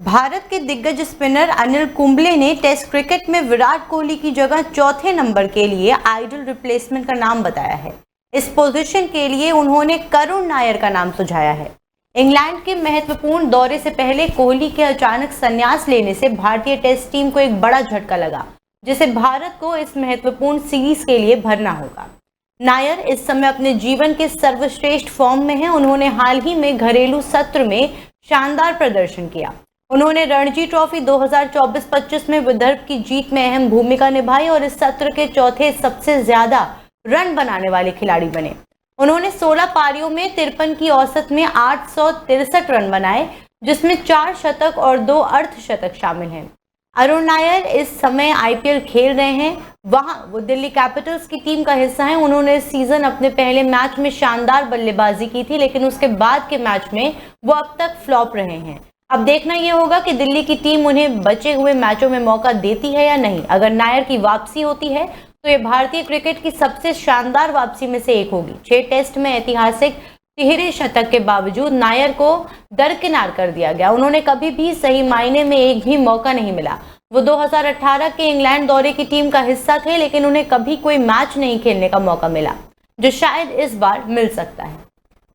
भारत के दिग्गज स्पिनर अनिल कुंबले ने टेस्ट क्रिकेट में विराट कोहली की जगह चौथे नंबर के लिए आइडल रिप्लेसमेंट का नाम बताया है। इस पोजीशन के लिए उन्होंने करुण नायर का नाम सुझाया है। इंग्लैंड के महत्वपूर्ण दौरे से पहले कोहली के अचानक संन्यास लेने से भारतीय टेस्ट टीम को एक बड़ा झटका लगा, जिसे भारत को इस महत्वपूर्ण सीरीज के लिए भरना होगा। नायर इस समय अपने जीवन के सर्वश्रेष्ठ फॉर्म में हैं। उन्होंने हाल ही में घरेलू सत्र में शानदार प्रदर्शन किया। उन्होंने रणजी ट्रॉफी 2024-25 में विदर्भ की जीत में अहम भूमिका निभाई और इस सत्र के चौथे सबसे ज्यादा रन बनाने वाले खिलाड़ी बने। उन्होंने 16 पारियों में 53 की औसत में 863 रन बनाए, जिसमें 4 शतक और 2 अर्धशतक शामिल हैं। अरुण नायर इस समय आईपीएल खेल रहे हैं। वहां वो दिल्ली कैपिटल्स की टीम का हिस्सा हैं। उन्होंने इस सीजन अपने पहले मैच में शानदार बल्लेबाजी की थी, लेकिन उसके बाद के मैच में वो अब तक फ्लॉप रहे हैं। अब देखना यह होगा कि दिल्ली की टीम उन्हें बचे हुए मैचों में मौका देती है या नहीं। अगर नायर की वापसी होती है तो ये भारतीय क्रिकेट की सबसे शानदार वापसी में से एक होगी। 6 टेस्ट में ऐतिहासिक तिहरे शतक के बावजूद नायर को दरकिनार कर दिया गया। उन्होंने कभी भी सही मायने में एक भी मौका नहीं मिला। वो 2018 के इंग्लैंड दौरे की टीम का हिस्सा थे, लेकिन उन्हें कभी कोई मैच नहीं खेलने का मौका मिला, जो शायद इस बार मिल सकता है।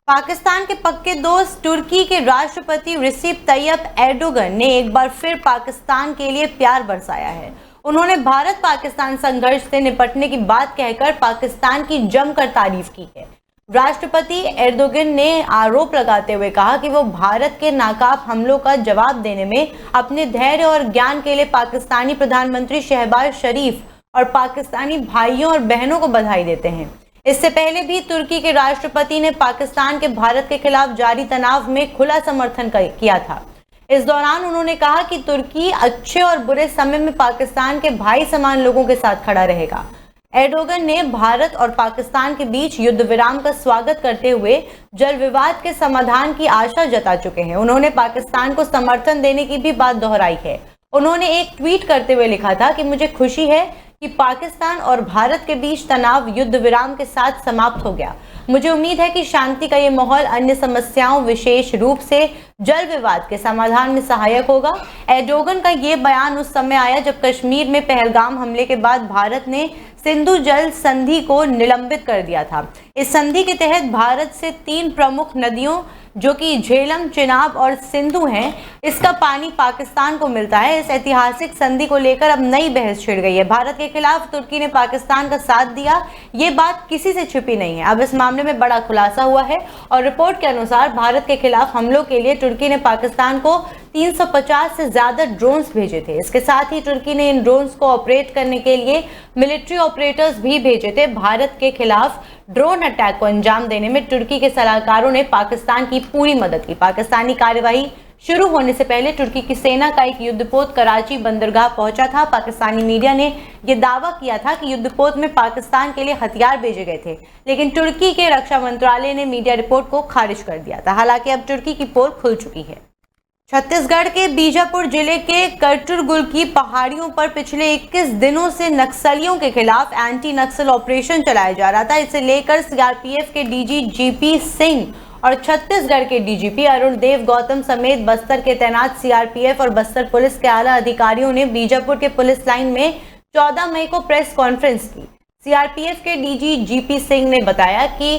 पाकिस्तान के पक्के दोस्त तुर्की के राष्ट्रपति रिसेप तैयप एर्दोगन ने एक बार फिर पाकिस्तान के लिए प्यार बरसाया है। उन्होंने भारत पाकिस्तान संघर्ष से निपटने की बात कहकर पाकिस्तान की जमकर तारीफ की है। राष्ट्रपति एर्दोगन ने आरोप लगाते हुए कहा कि वो भारत के नाकाब हमलों का जवाब देने में अपने धैर्य और ज्ञान के लिए पाकिस्तानी प्रधानमंत्री शहबाज शरीफ और पाकिस्तानी भाइयों और बहनों को बधाई देते हैं। इससे पहले भी तुर्की के राष्ट्रपति ने पाकिस्तान के भारत के खिलाफ जारी तनाव में खुला समर्थन किया था। इस दौरान उन्होंने कहा कि तुर्की अच्छे और बुरे समय में पाकिस्तान के भाई समान लोगों के साथ खड़ा रहेगा। एर्दोगन ने भारत और पाकिस्तान के बीच युद्ध विराम का स्वागत करते हुए जल विवाद के समाधान की आशा जता चुके हैं। उन्होंने पाकिस्तान को समर्थन देने की भी बात दोहराई है। उन्होंने एक ट्वीट करते हुए लिखा था कि मुझे खुशी है कि पाकिस्तान और भारत के बीच तनाव युद्ध विराम के साथ समाप्त हो गया। मुझे उम्मीद है कि शांति का ये माहौल अन्य समस्याओं, विशेष रूप से जल विवाद के समाधान में सहायक होगा। एर्दोगन का ये बयान उस समय आया जब कश्मीर में पहलगाम हमले के बाद भारत ने सिंधु जल संधि को निलंबित कर दिया था। इस संधि के तहत भारत से 3 प्रमुख नदियों, जो कि झेलम, चिनाब और सिंधु हैं, इसका पानी पाकिस्तान को मिलता है। इस ऐतिहासिक संधि को लेकर अब नई बहस छिड़ गई है। भारत के खिलाफ तुर्की ने पाकिस्तान का साथ दिया, ये बात किसी से छिपी नहीं है। अब इस मामले में बड़ा खुलासा हुआ है और रिपोर्ट के अनुसार भारत के खिलाफ हमलों के लिए तुर्की ने पाकिस्तान को 350 से ज्यादा ड्रोन्स भेजे थे। इसके साथ ही तुर्की ने इन ड्रोन्स को ऑपरेट करने के लिए मिलिट्री ऑपरेटर्स भी भेजे थे। भारत के खिलाफ ड्रोन अटैक को अंजाम देने में तुर्की के सलाहकारों ने पाकिस्तान की पूरी मदद की। पाकिस्तानी कार्यवाही शुरू होने से पहले तुर्की की सेना का एक युद्धपोत कराची बंदरगाह पहुंचा था। पाकिस्तानी मीडिया ने यह दावा किया था कि युद्धपोत में पाकिस्तान के लिए हथियार भेजे गए थे, लेकिन तुर्की के रक्षा मंत्रालय ने मीडिया रिपोर्ट को खारिज कर दिया था। हालांकि अब तुर्की की पोल खुल चुकी है। छत्तीसगढ़ के बीजापुर जिले के करटुरगुल की पहाड़ियों पर पिछले 21 दिनों से नक्सलियों के खिलाफ एंटी नक्सल ऑपरेशन चलाया जा रहा था। इसे लेकर सीआरपीएफ के डीजी जीपी सिंह और छत्तीसगढ़ के डीजीपी अरुण देव गौतम समेत बस्तर के तैनात सीआरपीएफ और बस्तर पुलिस के आला अधिकारियों ने बीजापुर के पुलिस लाइन में 14 मई को प्रेस कॉन्फ्रेंस की। सीआरपीएफ के डीजी जीपी सिंह ने बताया कि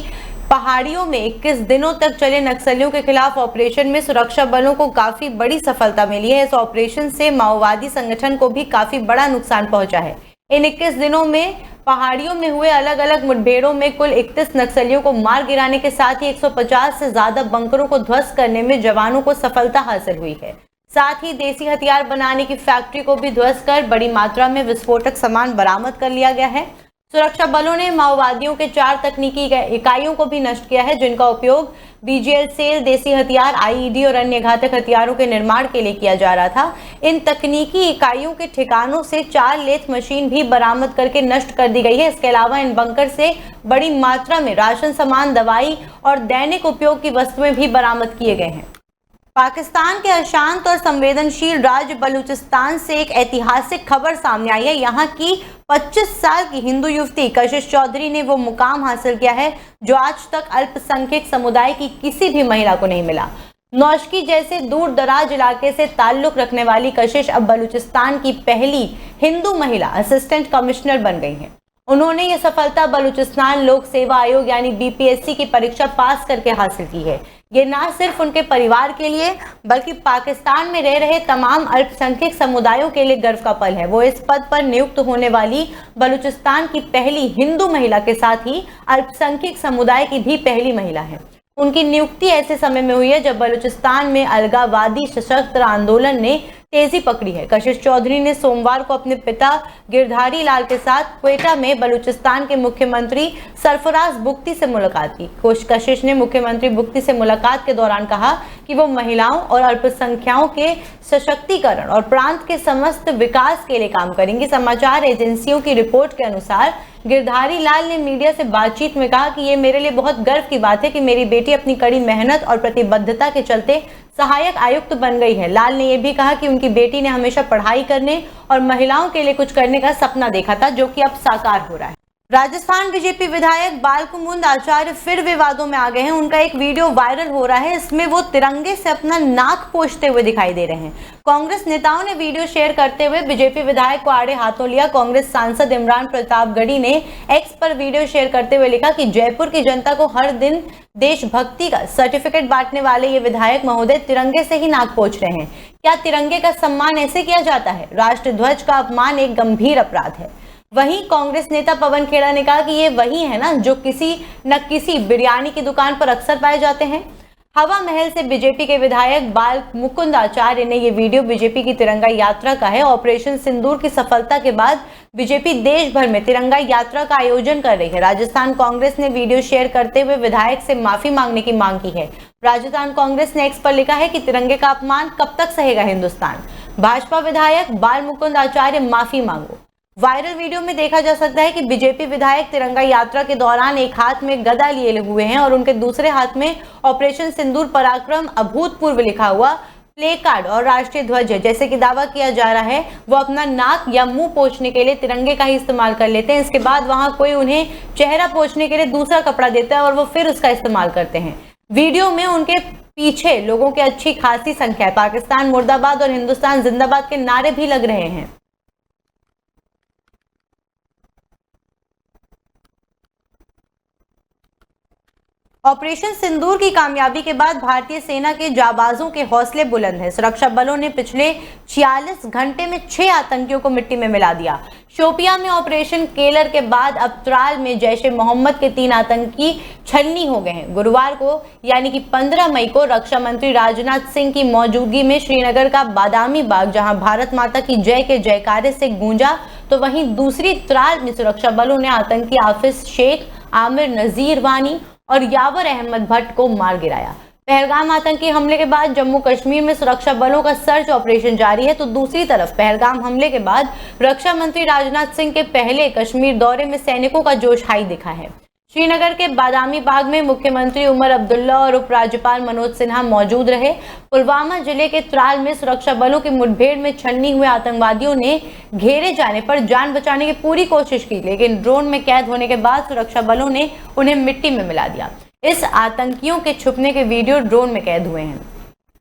पहाड़ियों में 21 दिनों तक चले नक्सलियों के खिलाफ ऑपरेशन में सुरक्षा बलों को काफी बड़ी सफलता मिली है। इस ऑपरेशन से माओवादी संगठन को भी काफी बड़ा नुकसान पहुंचा है। इन 21 दिनों में पहाड़ियों में हुए अलग अलग मुठभेड़ों में कुल 31 नक्सलियों को मार गिराने के साथ ही 150 से ज्यादा बंकरों को ध्वस्त करने में जवानों को सफलता हासिल हुई है। साथ ही देसी हथियार बनाने की फैक्ट्री को भी ध्वस्त कर बड़ी मात्रा में विस्फोटक सामान बरामद कर लिया गया है। सुरक्षा बलों ने माओवादियों के 4 तकनीकी इकाइयों को भी नष्ट किया है, जिनका उपयोग बीजीएल सेल, देसी हथियार, आईईडी और अन्य घातक हथियारों के निर्माण के लिए किया जा रहा था। इन तकनीकी इकाइयों के ठिकानों से 4 लेथ मशीन भी बरामद करके नष्ट कर दी गई है। इसके अलावा इन बंकर से बड़ी मात्रा में राशन सामान, दवाई और दैनिक उपयोग की वस्तुएं भी बरामद किए गए हैं। पाकिस्तान के अशांत और संवेदनशील राज्य बलूचिस्तान से एक ऐतिहासिक खबर सामने आई है। यहाँ की 25 साल की हिंदू युवती कशिश चौधरी ने वो मुकाम हासिल किया है जो आज तक अल्पसंख्यक समुदाय की किसी भी महिला को नहीं मिला। नौशकी जैसे दूर दराज इलाके से ताल्लुक रखने वाली कशिश अब बलूचिस्तान की पहली हिंदू महिला असिस्टेंट कमिश्नर बन गई हैं। उन्होंने ये सफलता बलूचिस्तान लोक सेवा आयोग यानी बीपीएससी की परीक्षा पास करके हासिल की है। ये न सिर्फ उनके परिवार के लिए बल्कि पाकिस्तान में रह रहे तमाम अल्पसंख्यक समुदायों के लिए गर्व का पल है। वो इस पद पर नियुक्त होने वाली बलूचिस्तान की पहली हिंदू महिला के साथ ही अल्पसंख्यक समुदाय की भी पहली महिला है। उनकी नियुक्ति ऐसे समय में हुई है जब बलूचिस्तान में अलगावादी सशस्त्र आंदोलन ने तेजी पकड़ी है। कशिश चौधरी ने सोमवार को अपने पिता गिरधारी लाल के साथ क्वेटा में बलूचिस्तान के मुख्यमंत्री सरफराज बुख्ती से मुलाकात की। कशिश ने मुख्यमंत्री बुख्ती से मुलाकात के दौरान कहा कि वो महिलाओं और अल्पसंख्याकों के सशक्तिकरण और प्रांत के समस्त विकास के लिए काम करेंगी। समाचार एजेंसियों की रिपोर्ट के अनुसार गिरधारी लाल ने मीडिया से बातचीत में कहा कि ये मेरे लिए बहुत गर्व की बात है कि मेरी बेटी अपनी कड़ी मेहनत और प्रतिबद्धता के चलते सहायक आयुक्त बन गई है। लाल ने यह भी कहा कि उनकी बेटी ने हमेशा पढ़ाई करने और महिलाओं के लिए कुछ करने का सपना देखा था, जो कि अब साकार हो रहा है। राजस्थान बीजेपी विधायक बालकुमुंद आचार्य फिर विवादों में आ गए हैं। उनका एक वीडियो वायरल हो रहा है, इसमें वो तिरंगे से अपना नाक पोंछते हुए दिखाई दे रहे हैं। कांग्रेस नेताओं ने वीडियो शेयर करते हुए बीजेपी विधायक को आड़े हाथों लिया। कांग्रेस सांसद इमरान प्रतापगढ़ी ने एक्स पर वीडियो शेयर करते हुए लिखा कि जयपुर की जनता को हर दिन देशभक्ति का सर्टिफिकेट बांटने वाले ये विधायक महोदय तिरंगे से ही नाक पोंछ रहे हैं। क्या तिरंगे का सम्मान ऐसे किया जाता है? राष्ट्र ध्वज का अपमान एक गंभीर अपराध है। वहीं कांग्रेस नेता पवन खेड़ा ने कहा कि ये वही है ना जो किसी न किसी बिरयानी की दुकान पर अक्सर पाए जाते हैं। हवा महल से बीजेपी के विधायक बाल मुकुंद आचार्य ने ये वीडियो बीजेपी की तिरंगा यात्रा का है। ऑपरेशन सिंदूर की सफलता के बाद बीजेपी देश भर में तिरंगा यात्रा का आयोजन कर रही है। राजस्थान कांग्रेस ने वीडियो शेयर करते हुए विधायक से माफी मांगने की मांग की है। राजस्थान कांग्रेस ने एक्स पर लिखा है कि तिरंगे का अपमान कब तक सहेगा हिंदुस्तान। भाजपा विधायक बाल मुकुंद आचार्य माफी मांगो। वायरल वीडियो में देखा जा सकता है कि बीजेपी विधायक तिरंगा यात्रा के दौरान एक हाथ में गदा लिए हुए हैं और उनके दूसरे हाथ में ऑपरेशन सिंदूर पराक्रम अभूतपूर्व लिखा हुआ प्ले कार्ड और राष्ट्रीय ध्वज है। जैसे कि दावा किया जा रहा है वो अपना नाक या मुंह पोंछने के लिए तिरंगे का ही इस्तेमाल कर लेते हैं। इसके बाद वहां कोई उन्हें चेहरा पोंछने के लिए दूसरा कपड़ा देता है और वो फिर उसका इस्तेमाल करते हैं। वीडियो में उनके पीछे लोगों की अच्छी खासी संख्या है। पाकिस्तान मुर्दाबाद और हिंदुस्तान जिंदाबाद के नारे भी लग रहे हैं। ऑपरेशन सिंदूर की कामयाबी के बाद भारतीय सेना के जाबाजों के हौसले बुलंद हैं। सुरक्षा बलों ने पिछले 46 घंटे में 6 आतंकियों को मिट्टी में मिला दिया। शोपिया में ऑपरेशन केलर के बाद अब त्राल में जैश ए मोहम्मद के 3 आतंकी छलनी हो गए हैं। गुरुवार को यानी कि 15 मई को रक्षा मंत्री राजनाथ सिंह की मौजूदगी में श्रीनगर का बादामी बाग, जहां भारत माता की जय के जयकारे से गूंजा, तो वहीं दूसरी त्राल में सुरक्षा बलों ने आतंकी हाफिज शेख, आमिर नजीर वानी और यावर अहमद भट्ट को मार गिराया। पहलगाम आतंकी हमले के बाद जम्मू कश्मीर में सुरक्षा बलों का सर्च ऑपरेशन जारी है, तो दूसरी तरफ पहलगाम हमले के बाद रक्षा मंत्री राजनाथ सिंह के पहले कश्मीर दौरे में सैनिकों का जोश हाई दिखा है। श्रीनगर के बादामी बाग में मुख्यमंत्री उमर अब्दुल्ला और उपराज्यपाल मनोज सिन्हा मौजूद रहे। पुलवामा जिले के त्राल में सुरक्षा बलों की मुठभेड़ में छन्नी हुए आतंकवादियों ने घेरे जाने पर जान बचाने की पूरी कोशिश की, लेकिन ड्रोन में कैद होने के बाद सुरक्षा बलों ने उन्हें मिट्टी में मिला दिया। इस आतंकियों के छुपने के वीडियो ड्रोन में कैद हुए हैं।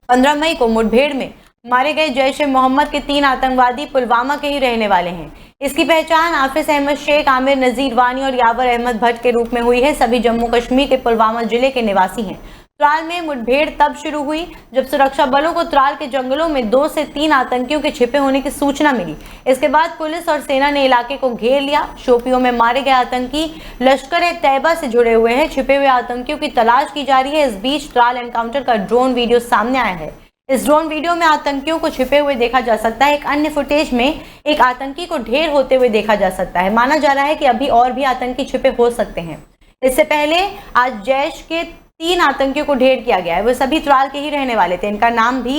15 मई को मुठभेड़ में मारे गए जैश ए मोहम्मद के 3 आतंकवादी पुलवामा के ही रहने वाले हैं। इसकी पहचान हाफिज अहमद शेख, आमिर नजीर वानी और यावर अहमद भट्ट के रूप में हुई है। सभी जम्मू कश्मीर के पुलवामा जिले के निवासी हैं। त्राल में मुठभेड़ तब शुरू हुई जब सुरक्षा बलों को त्राल के जंगलों में 2 से 3 आतंकियों के छिपे होने की सूचना मिली। इसके बाद पुलिस और सेना ने इलाके को घेर लिया। शोपियों में मारे गए आतंकी लश्कर-ए-तैयबा से जुड़े हुए हैं। छिपे हुए आतंकियों की तलाश की जा रही है। इस बीच त्राल एनकाउंटर का ड्रोन वीडियो सामने आया है। इस ड्रोन वीडियो में आतंकियों को छिपे हुए देखा जा सकता है। एक अन्य फुटेज में एक आतंकी को ढेर होते हुए देखा जा सकता है। माना जा रहा है कि अभी और भी आतंकी छिपे हो सकते हैं। इससे पहले आज जैश के 3 आतंकियों को ढेर किया गया है। वो सभी त्राल के ही रहने वाले थे। इनका नाम भी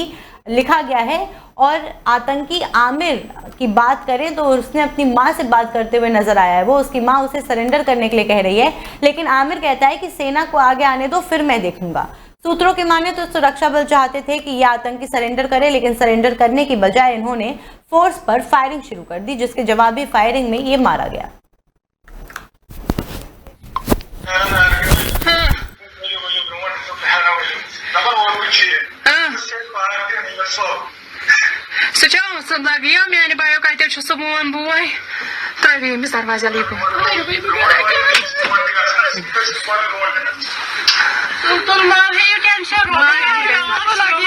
लिखा गया है। और आतंकी आमिर की बात करें तो उसने अपनी मां से बात करते हुए नजर आया है। वो उसकी मां उसे सरेंडर करने के लिए कह रही है, लेकिन आमिर कहता है कि सेना को आगे आने दो, फिर मैं देखूंगा। सूत्रों के माने तो सुरक्षा बल चाहते थे कि यह आतंकी सरेंडर करे, लेकिन सरेंडर करने की बजाय इन्होंने फोर्स पर फायरिंग शुरू कर दी, जिसके जवाबी फायरिंग में ये मारा गया। और कुछ Сначала лagi мяне баю кайтел что собой буй. Трави ми зарвазя липы. Тон мал хей кен шар. Лagi